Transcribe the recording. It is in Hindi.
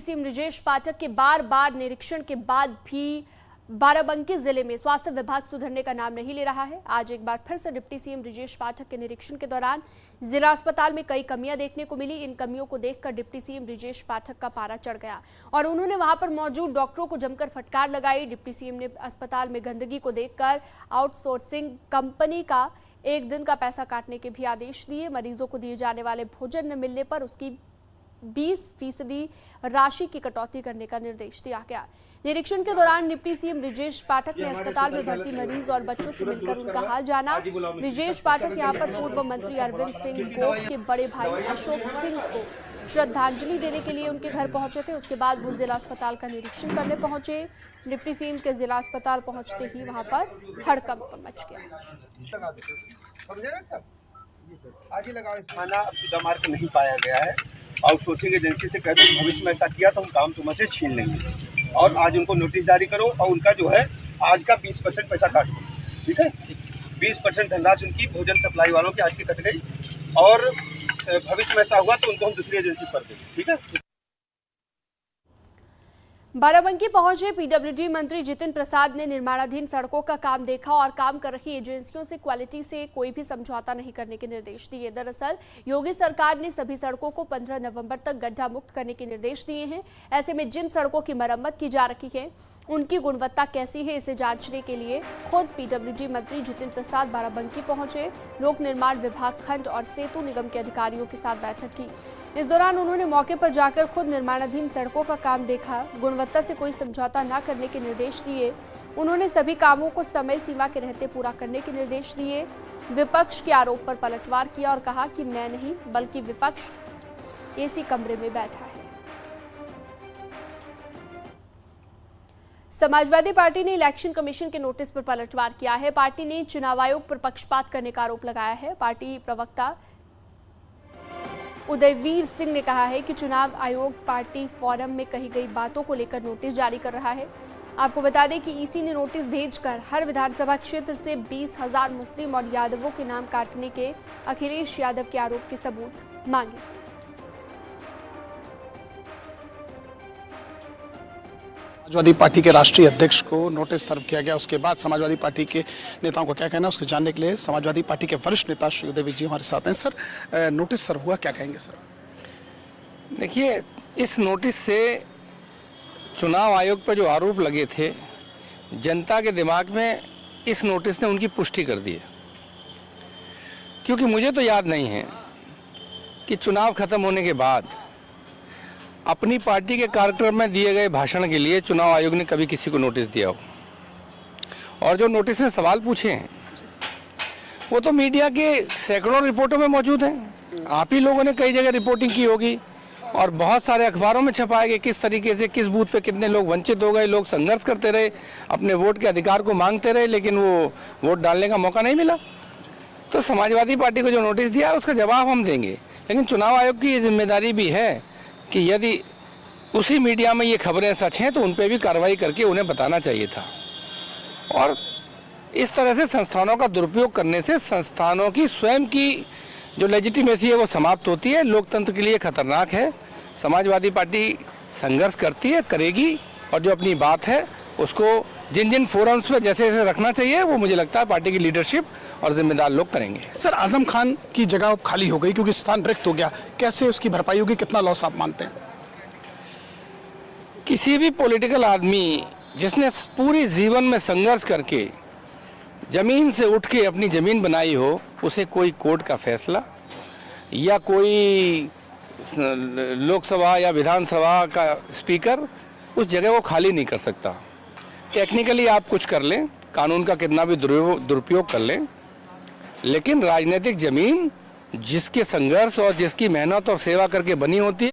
सीएम बृजेश पाठक के बार बार निरीक्षण के बाद भी बाराबंकी जिले में स्वास्थ्य विभाग सुधरने का नाम नहीं ले रहा है। आज एक बार फिर से डिप्टी सीएम बृजेश पाठक के निरीक्षण के दौरान जिला अस्पताल में कई कमियां देखने को मिली। इन कमियों को देखकर डिप्टी सीएम बृजेश पाठक का पारा चढ़ गया और उन्होंने वहां पर मौजूद डॉक्टरों को जमकर फटकार लगाई। डिप्टी सीएम ने अस्पताल में गंदगी को देखकर आउटसोर्सिंग कंपनी का एक दिन का पैसा काटने के भी आदेश दिए। मरीजों को दिए जाने वाले भोजन न मिलने पर उसकी 20% राशि की कटौती करने का निर्देश दिया गया। निरीक्षण के दौरान डिप्टी सीएम बृजेश पाठक ने अस्पताल में भर्ती मरीज और बच्चों से मिलकर उनका हाल जाना। बृजेश पाठक यहां पर पूर्व मंत्री अरविंद सिंह गोप के बड़े भाई अशोक सिंह को श्रद्धांजलि देने के लिए उनके घर पहुंचे थे। उसके बाद वो जिला अस्पताल का निरीक्षण करने पहुंचे। डिप्टी सीएम के जिला अस्पताल पहुंचते ही वहां पर हड़कंप मच गया। थाना मार्क नहीं पाया गया है। आउटसोर्सिंग एजेंसी से कहते हैं भविष्य में ऐसा किया तो हम काम तुमसे छीन लेंगे और आज उनको नोटिस जारी करो और उनका जो है आज का 20% पैसा काट दो। ठीक है, 20% धनराशि उनकी भोजन सप्लाई वालों की आज की कट गई और भविष्य में ऐसा हुआ तो उनको हम दूसरी एजेंसी पर देंगे। ठीक है। बाराबंकी पहुंचे पीडब्ल्यूडी मंत्री जितिन प्रसाद ने निर्माणाधीन सड़कों का काम देखा और काम कर रही एजेंसियों से क्वालिटी से कोई भी समझौता नहीं करने के निर्देश दिए। दरअसल योगी सरकार ने सभी सड़कों को 15 नवंबर तक गड्ढा मुक्त करने के निर्देश दिए हैं। ऐसे में जिन सड़कों की मरम्मत की जा रही है उनकी गुणवत्ता कैसी है इसे जांचने के लिए खुद पीडब्ल्यूडी मंत्री जितिन प्रसाद बाराबंकी पहुंचे। लोक निर्माण विभाग खंड और सेतु निगम के अधिकारियों के साथ बैठक की। इस दौरान उन्होंने मौके पर जाकर खुद निर्माणाधीन सड़कों का काम देखा। गुणवत्ता से कोई समझौता न करने के निर्देश दिए। उन्होंने सभी कामों को समय सीमा के रहते पूरा करने के निर्देश दिए। विपक्ष के आरोप पर पलटवार किया और कहा कि मैं नहीं बल्कि विपक्ष एसी कमरे में बैठा है। समाजवादी पार्टी ने इलेक्शन कमीशन के नोटिस पर पलटवार किया है। पार्टी ने चुनाव आयोग पर पक्षपात करने का आरोप लगाया है। पार्टी प्रवक्ता उदयवीर सिंह ने कहा है कि चुनाव आयोग पार्टी फोरम में कही गई बातों को लेकर नोटिस जारी कर रहा है। आपको बता दें कि ईसी ने नोटिस भेजकर हर विधानसभा क्षेत्र से 20,000 मुस्लिम और यादवों के नाम काटने के अखिलेश यादव के आरोप के सबूत मांगे। समाजवादी पार्टी के राष्ट्रीय अध्यक्ष को नोटिस सर्व किया गया। उसके बाद समाजवादी पार्टी के नेताओं का क्या कहना है उसको जानने के लिए समाजवादी पार्टी के वरिष्ठ नेता श्री उदयवीर जी हमारे साथ हैं। सर, नोटिस सर्व हुआ, क्या कहेंगे सर? देखिए, इस नोटिस से चुनाव आयोग पर जो आरोप लगे थे जनता के दिमाग में इस नोटिस ने उनकी पुष्टि कर दी है। क्योंकि मुझे तो याद नहीं है कि चुनाव खत्म होने के बाद अपनी पार्टी के कार्यक्रम में दिए गए भाषण के लिए चुनाव आयोग ने कभी किसी को नोटिस दिया हो। और जो नोटिस में सवाल पूछे हैं वो तो मीडिया के सैकड़ों रिपोर्टों में मौजूद हैं। आप ही लोगों ने कई जगह रिपोर्टिंग की होगी और बहुत सारे अखबारों में छपाए गए किस तरीके से किस बूथ पे कितने लोग वंचित हो गए। लोग संघर्ष करते रहे, अपने वोट के अधिकार को मांगते रहे, लेकिन वो वोट डालने का मौका नहीं मिला। तो समाजवादी पार्टी को जो नोटिस दिया उसका जवाब हम देंगे। लेकिन चुनाव आयोग की ये जिम्मेदारी भी है कि यदि उसी मीडिया में ये खबरें सच हैं तो उन पर भी कार्रवाई करके उन्हें बताना चाहिए था। और इस तरह से संस्थानों का दुरुपयोग करने से संस्थानों की स्वयं की जो लेजिटिमेसी है वो समाप्त होती है। लोकतंत्र के लिए खतरनाक है। समाजवादी पार्टी संघर्ष करती है, करेगी, और जो अपनी बात है उसको जिन जिन फोरम्स पे जैसे जैसे रखना चाहिए वो मुझे लगता है पार्टी की लीडरशिप और जिम्मेदार लोग करेंगे। सर, आजम खान की जगह खाली हो गई क्योंकि स्थान रिक्त हो गया, कैसे उसकी भरपाई होगी, कितना लॉस आप मानते हैं? किसी भी पॉलिटिकल आदमी जिसने पूरी जीवन में संघर्ष करके जमीन से उठ के अपनी जमीन बनाई हो, उसे कोई कोर्ट का फैसला या कोई लोकसभा या विधानसभा का स्पीकर उस जगह को खाली नहीं कर सकता। टेक्निकली आप कुछ कर लें, कानून का कितना भी दुरुपयोग कर लें, लेकिन राजनीतिक जमीन जिसके संघर्ष और जिसकी मेहनत और सेवा करके बनी होती है